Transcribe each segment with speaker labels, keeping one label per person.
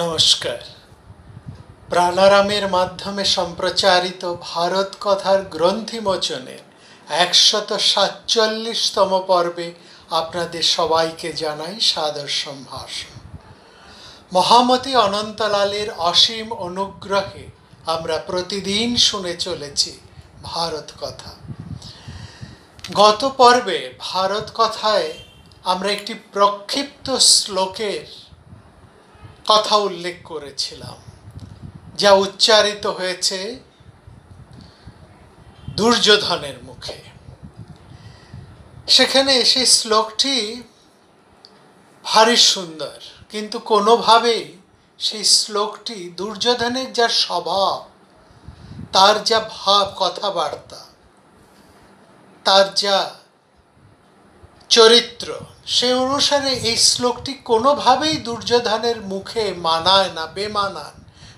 Speaker 1: নমস্কার। প্রাণারামের মাধ্যমে সম্প্রচারিত ভারত কথার গ্রন্থিমোচনের ১৪৭তম পর্বে আপনাদের সবাইকে জানাই সাদর সম্ভাষণ। মহামতি অনন্তলালের অসীম অনুগ্রহে আমরা প্রতিদিন শুনে চলেছি ভারত কথা। গত পর্বে ভারত কথায় আমরা একটি প্রক্ষিপ্ত শ্লোকের কথা উল্লেখ করেছিলাম, যা উচ্চারিত হয়েছে দুর্যোধনের মুখে। সেখানে সেই শ্লোকটি ভারী সুন্দর, কিন্তু কোনোভাবেই সেই শ্লোকটি দুর্যোধনের যা স্বভাব, তার যা ভাব, কথাবার্তা, তার যা চরিত্র, সে অনুসারে এই শ্লোকটি কোনোভাবেই দুর্যোধনের মুখে মানায় না, বেমানান।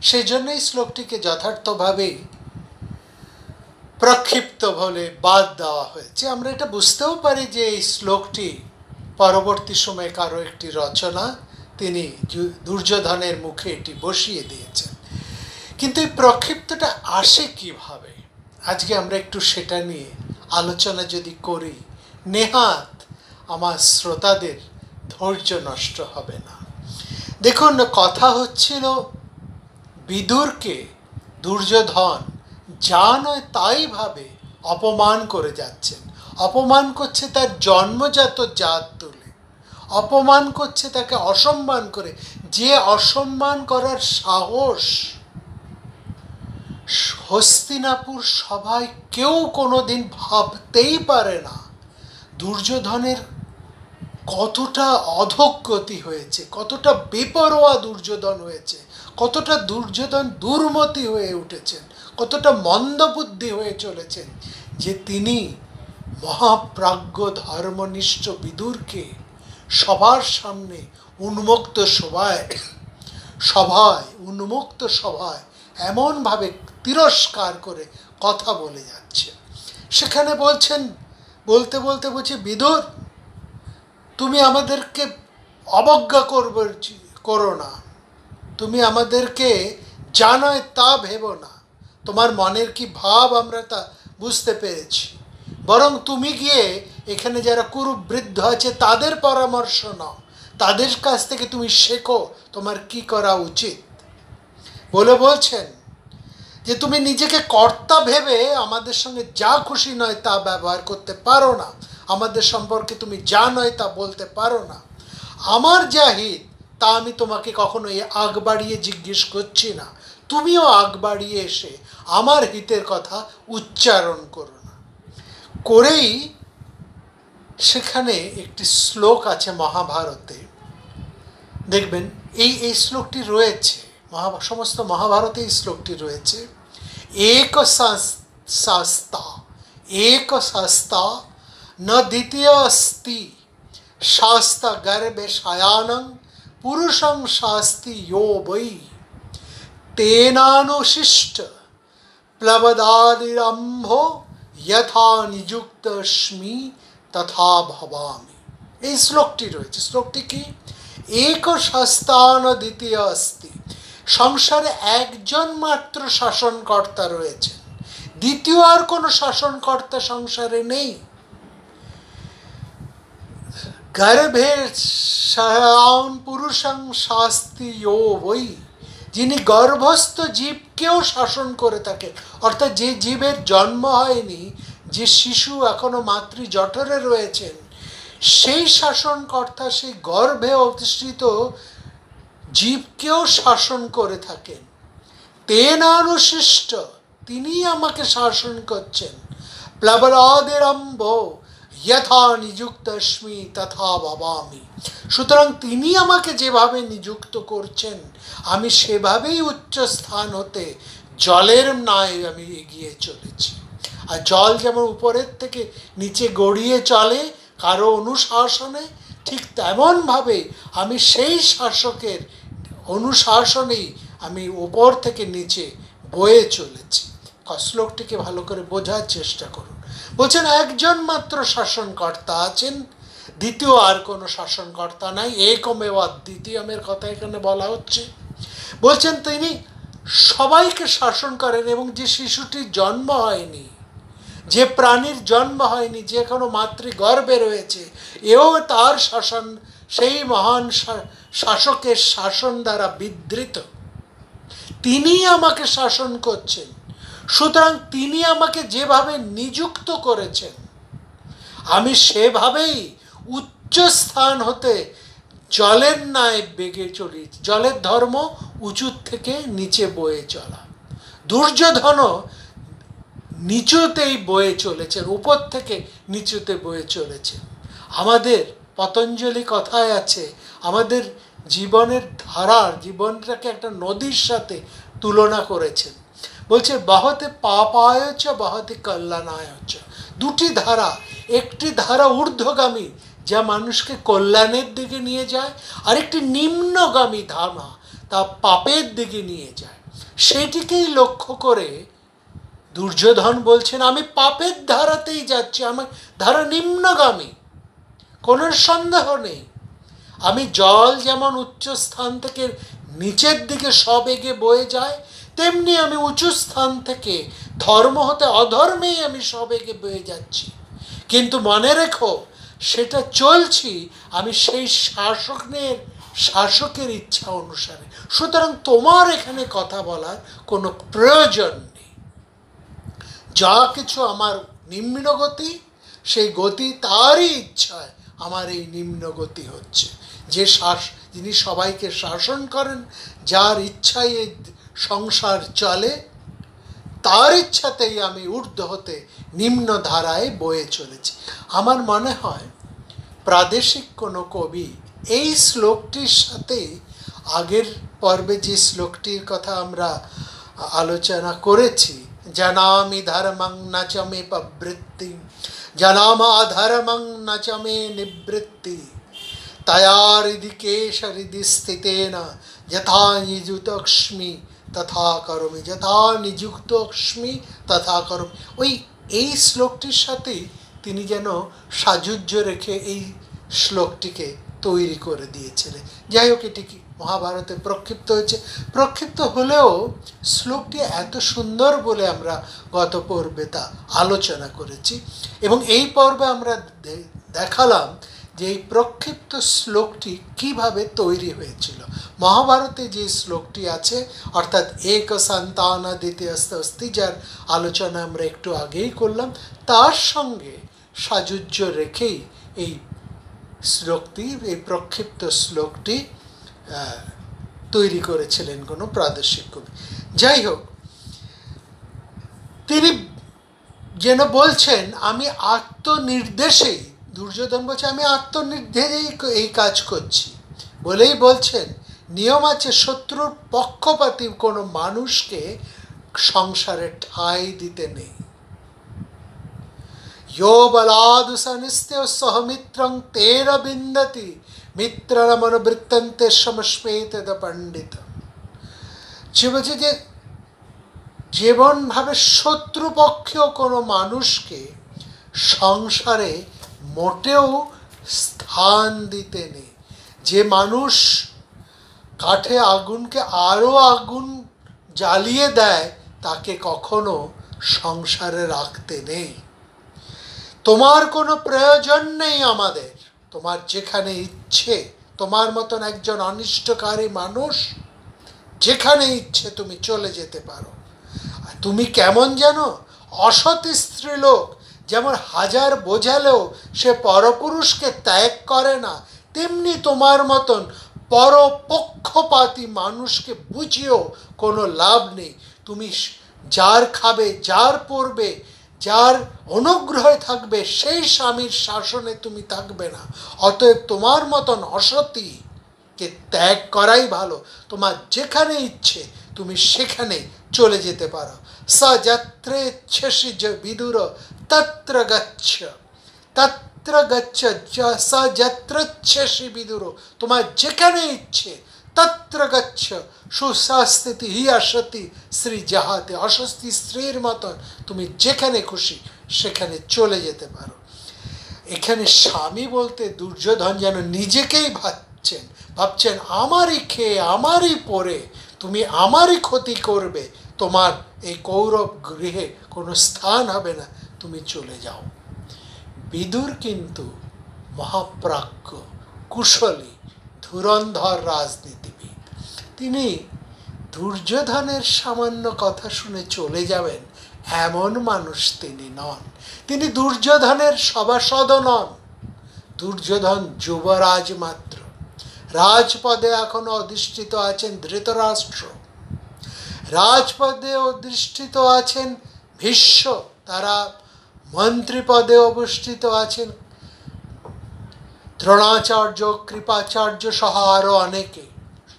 Speaker 1: সেজন্য এই শ্লোকটিকে যথার্থভাবেই প্রক্ষিপ্ত বলে বাদ দেওয়া হয়েছে। আমরা এটা বুঝতেও পারি যে এই শ্লোকটি পরবর্তী সময়ে কারো একটি রচনা, তিনি দুর্যোধনের মুখে এটি বসিয়ে দিয়েছেন। কিন্তু এই প্রক্ষিপ্তটা আসে কিভাবে, আজকে আমরা একটু সেটা নিয়ে আলোচনা যদি করি, নেহাত আমার শ্রোতাদের ধৈর্য নষ্ট হবে না। দেখুন, কথা হচ্ছিল বিদুরকে দুর্যোধন যা নয় তাই ভাবে অপমান করে যাচ্ছেন। অপমান করছে তার জন্মজাত জাত তুলে, অপমান করছে তাকে অসম্মান করে। যে অসম্মান করার সাহস হস্তিনাপুর সভায় কেউ কোনোদিন ভাবতেই পারে না। দুর্যোধনের কতটা অধোগতি হয়েছে, কতটা বেপরোয়া দুর্যোধন হয়েছে, কতটা দুর্যোধন দুর্মতি হয়ে উঠেছেন, কতটা মন্দবুদ্ধি হয়ে চলেছেন, যে তিনি মহাপ্রাজ্ঞ ধর্মনিষ্ঠ বিদুরকে সবার সামনে উন্মুক্ত সভায় এমনভাবে তিরস্কার করে কথা বলে যাচ্ছে। সেখানে বলতে বলছে, বিদুর, তুমি আমাদেরকে অবজ্ঞা করো না, তুমি আমাদেরকে যা নয় তা ভেবো না, তোমার মনের কি ভাব আমরা তা বুঝতে পেরেছি। বরং তুমি গিয়ে এখানে যারা কুরুবৃদ্ধ আছে তাদের পরামর্শ নাও, তাদের কাছ থেকে তুমি শেখো তোমার কি করা উচিত। বলছেন যে তুমি নিজেকে কর্তা ভেবে আমাদের সঙ্গে যা খুশি নয় তা ব্যবহার করতে পারো না, আমাদের সম্পর্কে তুমি যা নয় তা বলতে পারো না। আমার যা হিত তা আমি তোমাকে কখনো আগ বাড়িয়ে জিজ্ঞেস করছি না, তুমিও আগ বাড়িয়ে এসে আমার হিতের কথা উচ্চারণ করো না। করেই সেখানে একটি শ্লোক আছে মহাভারতে, দেখবেন এই শ্লোকটি রয়েছে সমস্ত মহাভারতে। এই শ্লোকটি রয়েছে, এক শাস্তা ন দ্বিতীয় অস্তি, শাস্তা গর্ভে শয়ানং পুরুষং শাস্তি ইয়ো বৈ, তেনানুশিষ্ট প্লবদাদিরম্ভ যথা নিযুক্তস্মি তথা ভবামি। এই শ্লোকটি রয়েছে। শ্লোকটি কি? এক শাস্তা ন দ্বিতীয় অস্তি, সংসারে একজন মাত্র শাসনকর্তা রয়েছেন, দ্বিতীয় আর কোনো শাসনকর্তা সংসারে নেই। গর্ভে শয়ান পুরুষং শাস্তি ইয়ো বৈ, যিনি গর্ভস্থ জীবকেও শাসন করে থাকেন, অর্থাৎ যে জীবের জন্ম হয়নি, যে শিশু এখনো মাতৃ জঠরে রয়েছেন, সেই শাসনকর্তা সেই গর্ভে অধিষ্ঠিত জীবকেও শাসন করে থাকেন। তেনানুশিষ্ট, তিনি আমাকে শাসন করছেন। প্লবদাদিরম্ভ যথা নিযুক্তস্মি তথা ভবামি, সুতরাং তিনি আমাকে যেভাবে নিযুক্ত করছেন, আমি সেভাবেই উচ্চ স্থান হতে জলের ন্যায় আমি এগিয়ে চলেছি। আর জল যেমন উপরের থেকে নিচে গড়িয়ে চলে কারো অনুশাসনে, ঠিক তেমনভাবে আমি সেই শাসকের অনুশাসনেই আমি উপর থেকে নিচে বয়ে চলেছি। শ্লোকটিকে ভালো করে বোঝার চেষ্টা করুন। বলছেন একজন মাত্র শাসনকর্তা আছেন, দ্বিতীয় আর কোনো শাসনকর্তা নাই। একমেব দ্বিতীয়মের কথা এখানে বলা হচ্ছে। বলছেন তিনি সবাইকে শাসন করেন, এবং যে শিশুটির জন্ম হয়নি, যে প্রাণীর জন্ম হয়নি, যে এখনো মাতৃগর্ভে রয়েছে, এও তার শাসন, সেই মহান শাসকের শাসন দ্বারা বিধৃত। তিনি আমাকে শাসন করছেন, সুতরাং তিনি আমাকে যেভাবে নিযুক্ত করেছেন আমি সেভাবেই উচ্চ স্থান হতে জলের ন্যায় বেগে চলি। জলের ধর্ম উঁচু থেকে নিচে বয়ে চলা। দুর্যোধনও নিচুতেই বয়ে চলেছেন, উপর থেকে নিচুতে বয়ে চলেছেন। আমাদের পতঞ্জলি কথায় আছে, আমাদের জীবনের ধারার, জীবনটাকে একটা নদীর সাথে তুলনা করেছেন। বলছে বহতে পাপায় চ বহতে কল্যাণায় চ। দুটি ধারা, একটি ধারা ঊর্ধ্বগামী যা মানুষকে কল্যাণের দিকে নিয়ে যায়, আরেকটি নিম্নগামী ধারা তা পাপের দিকে নিয়ে যায়। সেটিকেই লক্ষ্য করে দুর্যোধন বলছেন আমি পাপের ধারাতেই যাচ্ছি, আমার ধারা নিম্নগামী, কোনো সন্দেহ নেই। আমি জল যেমন উচ্চ স্থান থেকে নিচের দিকে সবেগে বয়ে যায়, তেমনি আমি উঁচু স্থান থেকে ধর্ম হতে অধর্মেই আমি সবেগে বয়ে যাচ্ছি। কিন্তু মনে রেখো সেটা চলছি আমি সেই শাসকের ইচ্ছা অনুসারে। সুতরাং তোমার এখানে কথা বলার কোনো প্রয়োজন নেই। যা কিছু আমার নিম্নগতি, সেই গতি তারই ইচ্ছায় আমার এই নিম্নগতি হচ্ছে। যিনি সবাইকে শাসন করেন, যার ইচ্ছায় এই সংসার চলে, তার ইচ্ছাতেই আমি ঊর্ধ্ব হতে নিম্ন ধারায় বয়ে চলেছি। আমার মনে হয় প্রাদেশিক কোনো কবি এই শ্লোকটির সাথে আগের পর্বে যে শ্লোকটির কথা আমরা আলোচনা করেছি, জানামি ধর্মং ন চ মে প্রবৃত্তি, জানাম অধর্মং ন চ মে নিবৃত্তি, তয়া হৃদি কেশ হৃদি স্থিতেন যথা নিযুক্তক্ষ্মি তথা করমি, যথা নিযুক্তক্ষ্মি তথা করমি। এই শ্লোকটির সাথেই তিনি যেন সাযুজ্য রেখে এই শ্লোকটিকে তৈরি করে দিয়েছিলেন। যাই হোক, এটি কি মহাভারতে প্রক্ষিপ্ত হয়েছে। প্রক্ষিপ্ত হলেও শ্লোকটি এত সুন্দর বলে আমরা গত পর্বে তা আলোচনা করেছি, এবং এই পর্বে আমরা দেখালাম যে এই প্রক্ষিপ্ত শ্লোকটি কিভাবে তৈরি হয়েছিল। মহাভারতে যে শ্লোকটি আছে, অর্থাৎ এক সন্তান দ্বিতীয়স্ত অস্তি, যার আলোচনা আমরা একটু আগেই করলাম, তার সঙ্গে সাযুজ্য রেখেই এই শ্লোকটি, এই প্রক্ষিপ্ত শ্লোকটি তৈরি করেছিলেন কোনো প্রাদেশিক কবি। যাই হোক, তিনি যেন বলছেন আমি আত্মনির্দেশেই, দুর্যোধন বলছে আমি আত্মনির্দেশেই এই কাজ করছি বলেই বলছেন নিয়ম আছে শত্রুর পক্ষপাতী কোনো মানুষকে সংসারে ঠাঁই দিতে নেই। यो बलादु सनिस्त्य सहमित्रं तेन बिन्दति मित्रमनुवृत्तन्ते समश्वेत पंडित। যে বলছে যে যেমনভাবে শত্রুপক্ষীয় কোনো মানুষকে সংসারে মোটেও স্থান দিতে নেই। যে মানুষ কাঠে আগুনকে আরও আগুন জ্বালিয়ে দেয় তাকে কখনো সংসারে রাখতে নেই। তোমার কোনো প্রয়োজন নেই আমাদের, তোমার যেখানে ইচ্ছে, তোমার মতন একজন অনিষ্টকারী মানুষ যেখানে ইচ্ছে তুমি চলে যেতে পারো। তুমি কেমন জানো, অসৎ স্ত্রী লোক যেমন হাজার বোঝালেও সে পরপুরুষকে ত্যাগ করে না, তেমনি তোমার মতন পরপক্ষপাতী মানুষকে বুঝিয়েও কোনো লাভ নেই। তুমি যার খাবে, যার পরবে, যার অনুগ্রহে থাকবে, সেই স্বামীর শাসনে তুমি থাকবে না। অতএব তোমার মতন অসতীকে ত্যাগ করাই ভালো। তোমার যেখানে ইচ্ছে তুমি সেখানে চলে যেতে পারো। স যত্রেচ্ছসি বিদুর তত্র গচ্ছ, তত্র গচ্ছ, স যত্রেচ্ছসি বিদুর, তোমার যেখানে ইচ্ছে তত্র গচ্ছ। সুস্বাস্থিতি হি অসতি স্ত্রী যাহাতে, অস্বস্তি স্ত্রীর মতন তুমি যেখানে খুশি সেখানে চলে যেতে পারো। এখানে স্বামী বলতে দুর্যোধন যেন নিজেকেই ভাবছেন আমারই খেয়ে আমারই পরে তুমি আমারই ক্ষতি করবে, তোমার এই কৌরব গৃহে কোনো স্থান হবে না, তুমি চলে যাও। বিদুর কিন্তু মহাপ্রাজ্ঞ, কুশলী, ধুরন্ধর রাজনীতিবিদ। তিনি দুর্যোধনের সামান্য কথা শুনে চলে যাবেন এমন মানুষ তিনি নন। তিনি দুর্যোধনের সভাসদও নন। দুর্যোধন যুবরাজ মাত্র। রাজপদে এখনো অধিষ্ঠিত আছেন ধৃতরাষ্ট্র, রাজপদে অধিষ্ঠিত আছেন ভীষ্ম, তারা মন্ত্রীপদে অবস্থিত আছেন দ্রোণাচার্য, কৃপাচার্য সহ আরো অনেকে।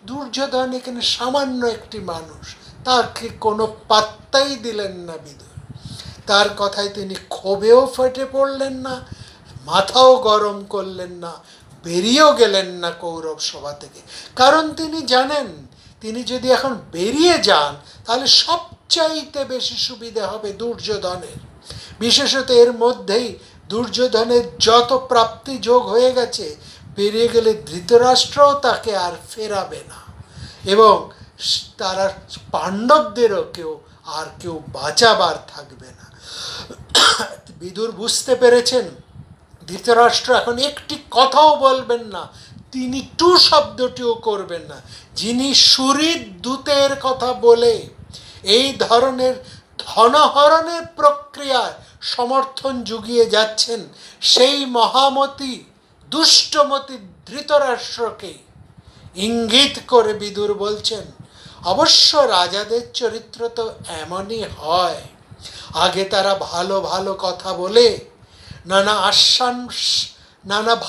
Speaker 1: দুর্যোধন এখানে সামান্য একটি মানুষ, তাকে কোনো পাত্তাই দিলেন না বিদুর। তার কথায় তিনি ক্ষোভেও ফেটে পড়লেন না, মাথাও গরম করলেন না, বেরিয়েও গেলেন না কৌরব সভা থেকে। কারণ তিনি জানেন, তিনি যদি এখন বেরিয়ে যান তাহলে সবচাইতে বেশি সুবিধা হবে দুর্যোধনের। বিশেষত এর মধ্যেই দুর্যোধনের যত প্রাপ্তি যোগ হয়ে গেছে, বেরিয়ে গেলে ধৃতরাষ্ট্রও তাকে আর ফেরাবে না, এবং তারা পাণ্ডবদেরও কেউ বাঁচাবার থাকবে না। বিদুর বুঝতে পেরেছেন ধৃতরাষ্ট্র এখন একটি কথাও বলবেন না, তিনি টু শব্দটিও করবেন না। যিনি সুহৃদ দূতের কথা বলে এই ধরনের ধনহরণের প্রক্রিয়ায় সমর্থন জুগিয়ে যাচ্ছেন, সেই মহামতি দুষ্টমতি ধৃতরাষ্ট্রকে ইঙ্গিত করে বিদুর বলছেন, অবশ্য রাজাদের চরিত্র তো এমনই হয়, আগে তারা ভালো ভালো কথা বলে, নানা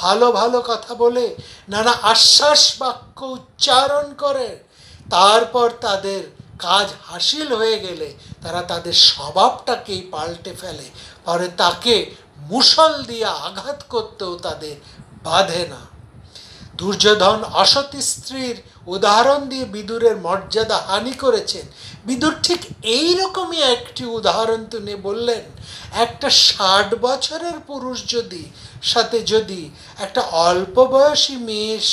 Speaker 1: ভালো ভালো কথা বলে, নানা আশ্বাস বাক্য উচ্চারণ করে, তারপর তাদের কাজ হাসিল হয়ে গেলে তারা তাদের স্বভাবটাকেই পাল্টে ফেলে, পরে তাকে মুষল দিয়ে আঘাত করতেও তাদের বাধে না। দুর্যোধন অসতী স্ত্রীর উদাহরণ দিয়ে বিদুরের মর্যাদা হানি করেছেন। বিদুর ঠিক এইরকমই একটি উদাহরণ তুলে বললেন, একটা 60 বছরের পুরুষ যদি একটা অল্প বয়সী মেয়ের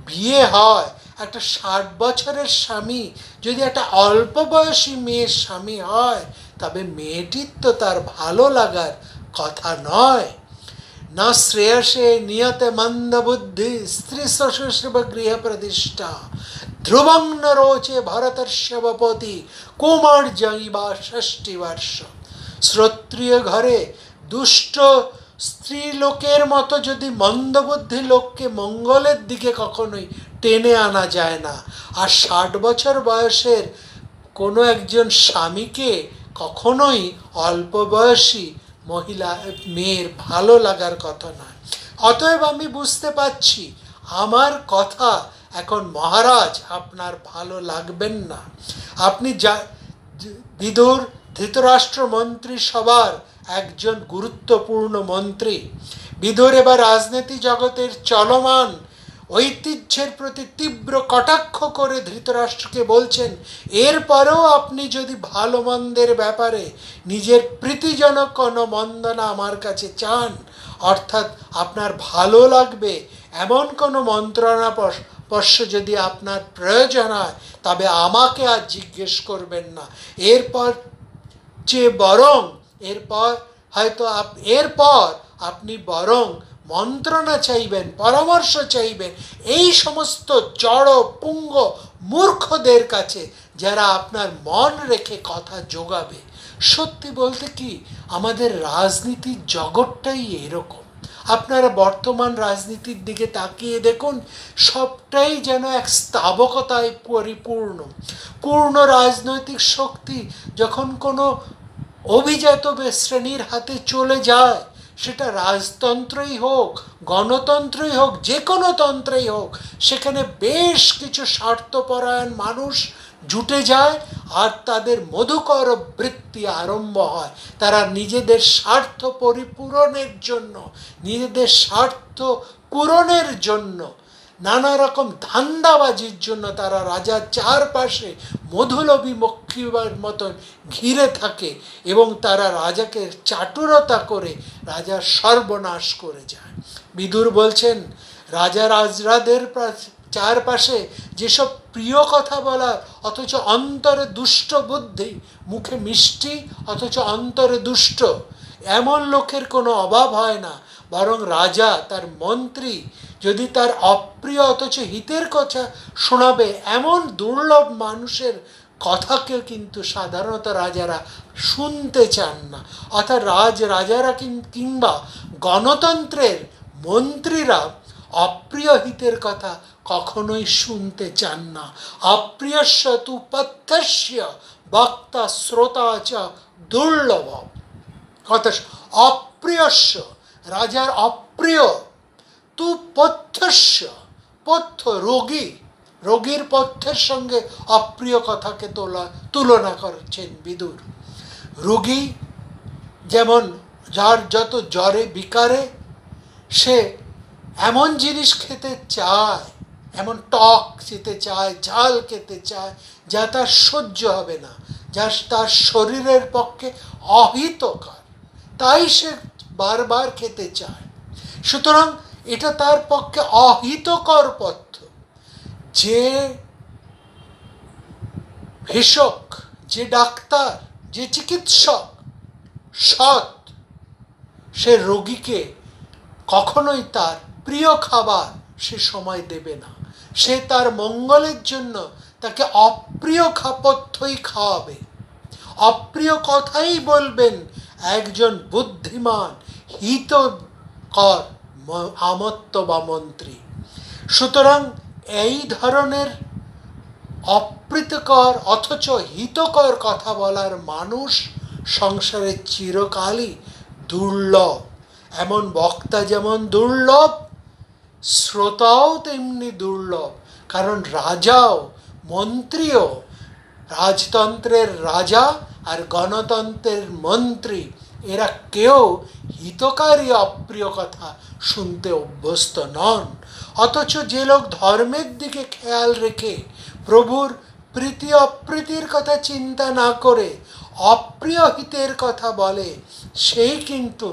Speaker 1: বিয়ে হয়, একটা 60 বছরের স্বামী যদি একটা অল্প বয়সী মেয়ের স্বামী হয়, তবে মেয়েটির তো তার ভালো লাগার কথা নয়। না শ্রেয়সে নিয়তে মন্দবুদ্ধি স্ত্রী শ্বশুর গৃহ প্রতিষ্ঠা ধ্রুবং ন রোচে ভরতর্ষবপতি কুমার্যৈবা 60 বর্ষ। শ্রোত্রিয় ঘরে দুষ্ট স্ত্রী লোকের মতো যদি মন্দবুদ্ধি লোককে মঙ্গলের দিকে কখনোই টেনে আনা যায় না, আর 60 বছর বয়সের কোনো একজন স্বামীকে কখনোই অল্প বয়সী মেয়ের ভালো লাগার কথা নয়। অতএব আমি বুঝতে পারছি আমার কথা এখন মহারাজ আপনার ভালো লাগবেন না। আপনি বিদুর ধৃতরাষ্ট্র মন্ত্রী সভার একজন গুরুত্বপূর্ণ মন্ত্রী। বিদুর এবার রাজনীতি জগতের চলমান ঐতিহ্যের প্রতি তীব্র কটাক্ষ করে ধৃতরাষ্ট্রকে বলছেন, এরপরেও আপনি যদি ভালো মন্দের ব্যাপারে নিজের প্রীতিজনক কোনো মন্দনা আমার কাছে চান, অর্থাৎ আপনার ভালো লাগবে এমন কোনো মন্ত্রণা পশ্য যদি আপনার প্রয়োজন হয়, তবে আমাকে আর জিজ্ঞেস করবেন না। এরপর আপনি বরং মন্ত্রণা চাইবেন, পরামর্শ চাইবেন এই সমস্ত জড় পুঙ্গ মূর্খদের কাছে, যারা আপনার মন রেখে কথা জোগাবে। সত্যি বলতে কি, আমাদের রাজনীতির জগৎটাই এরকম। আপনারা বর্তমান রাজনীতির দিকে তাকিয়ে দেখুন, সবটাই যেন এক স্থাবকতায় পরিপূর্ণ। পূর্ণ রাজনৈতিক শক্তি যখন কোনো অভিজাত শ্রেণীর হাতে চলে যায়, সেটা রাজতন্ত্রই হোক, গণতন্ত্রই হোক, যে কোনো তন্ত্রই হোক, সেখানে বেশ কিছু স্বার্থপরায়ণ মানুষ জুটে যায় আর তাদের মধুকর বৃত্তি আরম্ভ হয়। তারা নিজেদের স্বার্থ পরিপূরণের জন্য, নিজেদের স্বার্থ পূরণের জন্য, নানা রকম ধান্দাবাজির জন্য তারা রাজার চারপাশে মধুলোভী মক্ষীর মতন ঘিরে থাকে, এবং তারা রাজাকে চাটুরতা করে রাজার সর্বনাশ করে যায়। বিদুর বলছেন, রাজা রাজরাদের চারপাশে যেসব প্রিয় কথা বলা অথচ অন্তরে দুষ্ট বুদ্ধি, মুখে মিষ্টি অথচ অন্তরে দুষ্ট, এমন লোকের কোনো অভাব হয় না। বরং রাজা তার মন্ত্রী যদি তার অপ্রিয় অথচ হিতের কথা শোনাবে, এমন দুর্লভ মানুষের কথাকে কিন্তু সাধারণত রাজারা শুনতে চান না। অর্থাৎ রাজারা কিংবা গণতন্ত্রের মন্ত্রীরা অপ্রিয় হিতের কথা কখনোই শুনতে চান না। অপ্রিয়স্য তু পথ্যস্য বক্তা শ্রোতা চ দুর্লভ। অর্থাৎ অপ্রিয়স্য, রাজার অপ্রিয়, তু পথ্যস্য, পথ্য রোগী, রোগীর পথ্যের সঙ্গে অপ্রিয় কথাকে তুলনা করছেন বিদুর। রোগী যেমন যার যত জ্বরে বিকারে সে এমন জিনিস খেতে চায়, এমন টক খেতে চায়, ঝাল খেতে চায়, যা তার সহ্য হবে না, যা তার শরীরের পক্ষে অহিতকর, তাই সে বারবার খেতে চায়। সুতরাং এটা তার পক্ষে অহিতকর পথ্য। যে ভেষক, যে ডাক্তার, যে চিকিৎসক সৎ, সে রোগীকে কখনোই তার প্রিয় খাবার সে সময় দেবে না। সে তার মঙ্গলের জন্য তাকে অপ্রিয় পথ্যই খাওয়াবে, অপ্রিয় কথাই বলবেন একজন বুদ্ধিমান হিতকর আমত্ত বা মন্ত্রী। সুতরাং এই ধরনের অপ্রীতিকর অথচ হিতকর কথা বলার মানুষ সংসারে চিরকালই দুর্লভ। এমন বক্তা যেমন দুর্লভ, শ্রোতাও তেমনি দুর্লভ। কারণ রাজাও, মন্ত্রীও, রাজতন্ত্রের রাজা আর গণতন্ত্রের মন্ত্রী, এরা কেউ হিতকারী অপ্রিয় কথা শুনতে অভ্যস্ত নন। অথচ যে লোক ধর্মের দিকে খেয়াল রেখে প্রভুর প্রীতি অপ্রীতির কথা চিন্তা না করে অপ্রিয় হিতের কথা বলে, সেই কিন্তু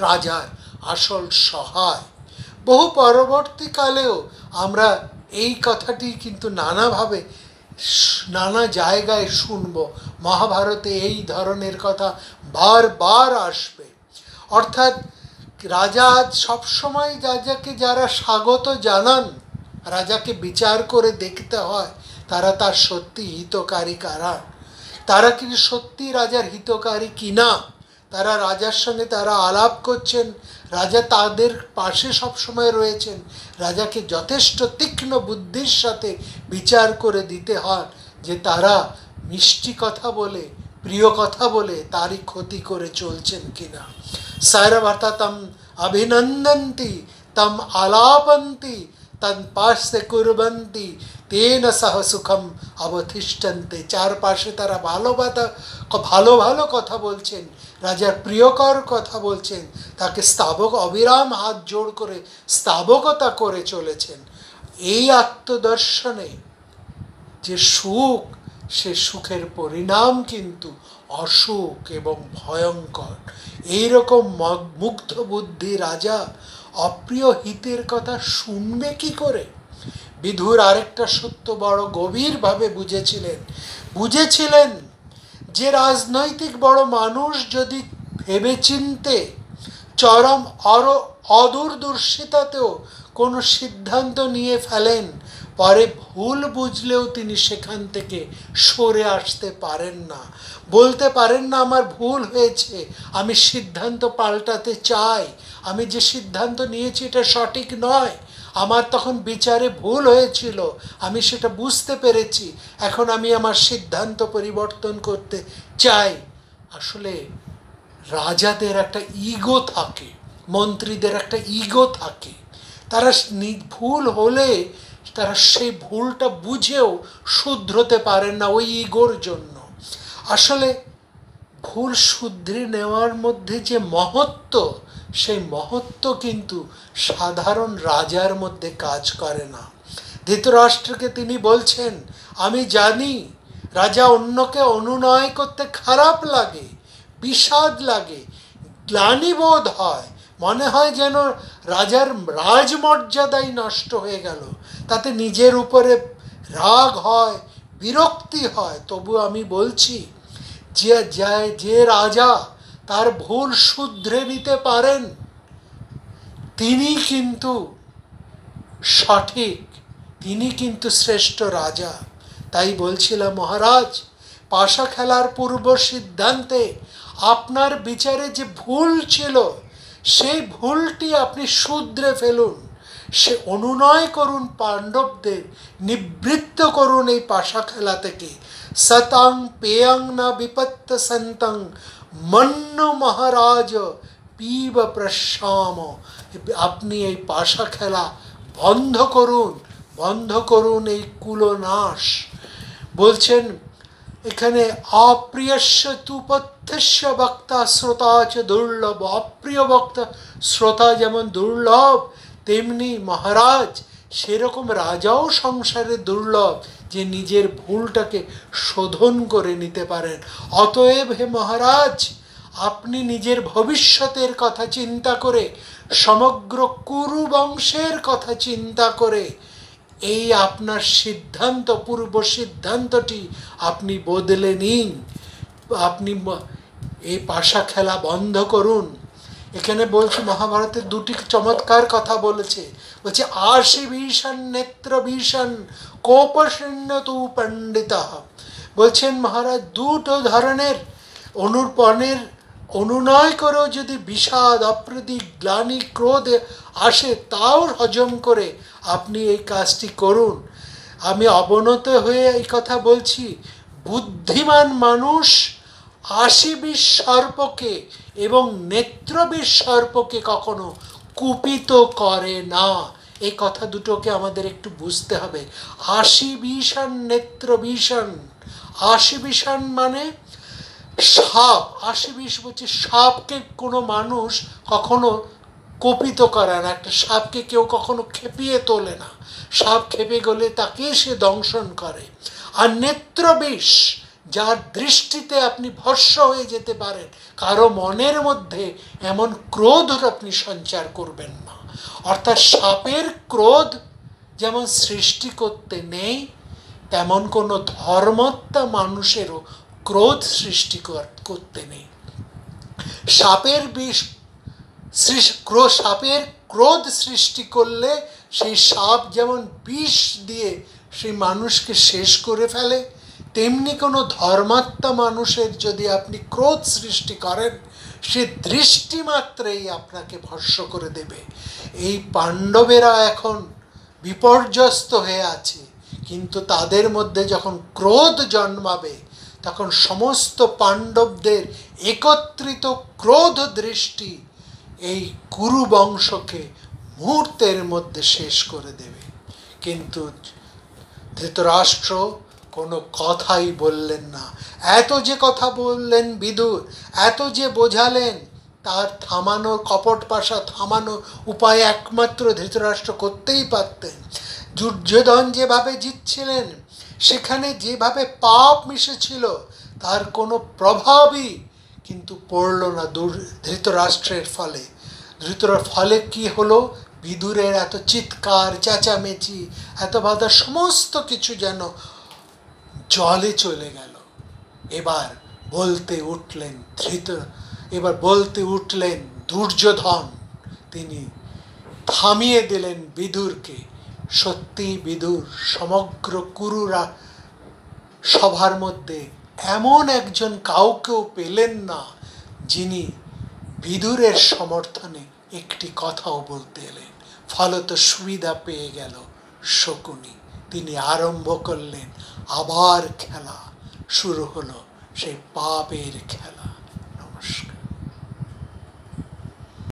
Speaker 1: রাজার আসল সহায়। বহু পরবর্তীকালেও আমরা এই কথাটি কিন্তু নানাভাবে নানা জায়গায় শুনব। মহাভারতে এই ধরনের কথা বারবার আসবে। অর্থাৎ রাজা সবসময় রাজাকে যারা স্বাগত জানান, রাজাকে বিচার করে দেখতে হয় তারা তার সত্যি হিতকারী কারা, তারা কিন্তু সত্যি রাজার হিতকারী কিনা। তারা রাজার সঙ্গে তারা আলাপ করছেন, রাজা তাদের পাশে সবসময় রয়েছেন। রাজাকে যথেষ্ট তীক্ষ্ণ বুদ্ধির সাথে বিচার করে দিতে হয় যে তারা মিষ্টি কথা বলে, প্রিয় কথা বলে তারই ক্ষতি করে চলছেন কিনা। সারবর্তা তম অভিনন্দন্তি তম আলাপন্তি তৎপার্শ্বে কুর্বন্তি তেন সহ সুখম অবতিষ্ঠন্তে। চারপাশে তারা ভালো ভালো কথা বলছেন, রাজার প্রিয়কর কথা বলছেন, তাকে স্তাবক অবিরাম হাত জোড় করে স্তাবকতা করে চলেছেন। এই আত্মদর্শনে যে সুখ, সে সুখের পরিণাম কিন্তু অসুখ এবং ভয়ঙ্কর। এইরকম মুগ্ধ বুদ্ধি রাজা অপ্রিয় হিতের কথা শুনবে কি করে? বিধুর আরেকটা সত্য বড় গভীরভাবে বুঝেছিলেন যে রাজনৈতিক বড় মানুষ যদি ভেবেচিন্তে চরম অদূরদর্শিতাতেও কোনো সিদ্ধান্ত নিয়ে ফেলেন, পরে ভুল বুঝলেও তিনি সেখান থেকে সরে আসতে পারেন না, বলতে পারেন না আমার ভুল হয়েছে, আমি সিদ্ধান্ত পাল্টাতে চাই, আমি যে সিদ্ধান্ত নিয়েছি এটা সঠিক নয়, আমার তখন বিচারে ভুল হয়েছিল, আমি সেটা বুঝতে পেরেছি, এখন আমি আমার সিদ্ধান্ত পরিবর্তন করতে চাই। আসলে রাজাদের একটা ইগো থাকে, মন্ত্রীদের একটা ইগো থাকে। তারা ভুল হলে তারা সেই ভুলটা বুঝেও শুধরোতে পারেন না ওই ইগোর জন্য। আসলে ভুল শুধরে নেওয়ার মধ্যে যে মহত্ব, সেই মহত্ব কিন্তু সাধারণ রাজার মধ্যে কাজ করে না। ধৃতরাষ্ট্রকে তিনি বলছেন, আমি জানি রাজা অন্যকে অনুনয় করতে খারাপ লাগে, বিষাদ লাগে, গ্লানিবোধ হয়, মনে হয় যেন রাজার রাজমর্যাদাই নষ্ট হয়ে গেল। তাতে নিজের উপরে রাগ হয়, বিরক্তি হয়। তবু আমি বলছি, যে রাজা তার ভুল শুধরে নিতে পারেন, তিনি কিন্তু সঠিক, তিনি কিন্তু শ্রেষ্ঠ রাজা। তাই বলছিলাম মহারাজ, পাশা খেলার পূর্ব সিদ্ধান্তে আপনার বিচারে যে ভুল ছিল, সেই ভুলটি আপনি শুধরে ফেলুন। সে অনুনয় করুন পাণ্ডবদের, নিবৃত্ত করুন এই পাশা খেলা থেকে। সতাং পেয়ং না বিপত্ত সন্তং মন্নু মহারাজ পিব প্রশ্যাম। আপনি এই পাশা খেলা বন্ধ করুন, বন্ধ করুন এই কুলনাশ। বলছেন এখানে অপ্রিয়স্য তু পথ্যস্য বক্তা শ্রোতা চ দুর্লভ। অপ্রিয় বক্তা শ্রোতা যেমন দুর্লভ, তেমনি মহারাজ সেরকম রাজাও সংসারে দুর্লভ, যে নিজের ভুলটাকে শোধন করে নিতে পারেন। অতএব হে মহারাজ, আপনি নিজের ভবিষ্যতের কথা চিন্তা করে, সমগ্র কুরু বংশের কথা চিন্তা করে এই আপনার সিদ্ধান্ত, পূর্ব সিদ্ধান্তটি আপনি বদলে নিন। আপনি এই পাশা খেলা বন্ধ করুন। এখানে বলছে, মহাভারতের দুটি চমৎকার কথা বলেছে। বলছে আশি ভীষণ নেত্র ভীষণ কোপশূন্য তু পণ্ডিত। বলছেন মহারাজ, দুটো ধরনের অনুপনের অনুনয় করেও যদি বিষাদ, অপ্রীতি, গ্লানি, ক্রোধ আসে, তাও হজম করে আপনি এই কাজটি করুন। আমি অবনত হয়ে এই কথা বলছি, বুদ্ধিমান মানুষ আশিবিষ সর্পকে এবং নেত্রবিষ সর্পকে কখনো কুপিত করে না। এই কথা দুটোকে আমাদের একটু বুঝতে হবে। আশিবিষণ নেত্রবিষণ। আশিবিষণ মানে সাপ। আশিবিষ বলছে সাপকে কোনো মানুষ কখনো কপিত করে না। একটা সাপকে কেউ কখনো খেপিয়ে তোলে না। সাপ খেপে গেলে তাকে সে দংশন করে। আর নেত্রবিষ, যার দৃষ্টিতে আপনি ভস্ম হয়ে যেতে পারেন, কারো মনের মধ্যে এমন ক্রোধ আপনি সঞ্চার করবেন না। অর্থাৎ সাপের ক্রোধ যেমন সৃষ্টি করতে নেই, তেমন কোনো ধর্মত্তা মানুষেরও ক্রোধ সৃষ্টি করতে নেই। সাপের বিষ, সাপের ক্রোধ সৃষ্টি করলে সেই সাপ যেমন বিষ দিয়ে সেই মানুষকে শেষ করে ফেলে, তেমনি কোনো ধর্মাত্মা মানুষের যদি আপনি ক্রোধ সৃষ্টি করেন, সে দৃষ্টি মাত্রেই আপনাকে ভস্ম করে দেবে। এই পাণ্ডবেরা এখন বিপর্যস্ত হয়ে আছে, কিন্তু তাদের মধ্যে যখন ক্রোধ জন্মাবে, তখন সমস্ত পাণ্ডবদের একত্রিত ক্রোধ দৃষ্টি এই কুরু বংশকে মুহূর্তের মধ্যে শেষ করে দেবে। কিন্তু ধৃতরাষ্ট্র কোনো কথাই বললেন না। এত যে কথা বললেন বিদুর, এত যে বোঝালেন, তার থামানোর, কপট পাশা থামানোর উপায় একমাত্র ধৃতরাষ্ট্র করতেই পারতেন। দুর্যোধন যেভাবে জিতছিলেন, সেখানে যেভাবে পাপ মিশেছিল, তার কোনো প্রভাবই কিন্তু পড়ল না ধৃতরাষ্ট্রের ফলে। ফলে কি হলো? বিদুরের এত চিৎকার, চেঁচামেচি, এত বাধা, সমস্ত কিছু যেন জলে চলে গেল। এবার বলতে উঠলেন দুর্যোধন। তিনি থামিয়ে দিলেন বিদুরকে। সত্যি বিদুর সমগ্র কুরুরা সভার মধ্যে এমন একজন কাউকেও পেলেন না, যিনি বিদুরের সমর্থনে একটি কথাও বলতে এলেন। ফলত সুবিধা পেয়ে গেল শকুনি। তিনি আরম্ভ করলেন, আবার খেলা শুরু হলো, সেই পাপের খেলা। নমস্কার।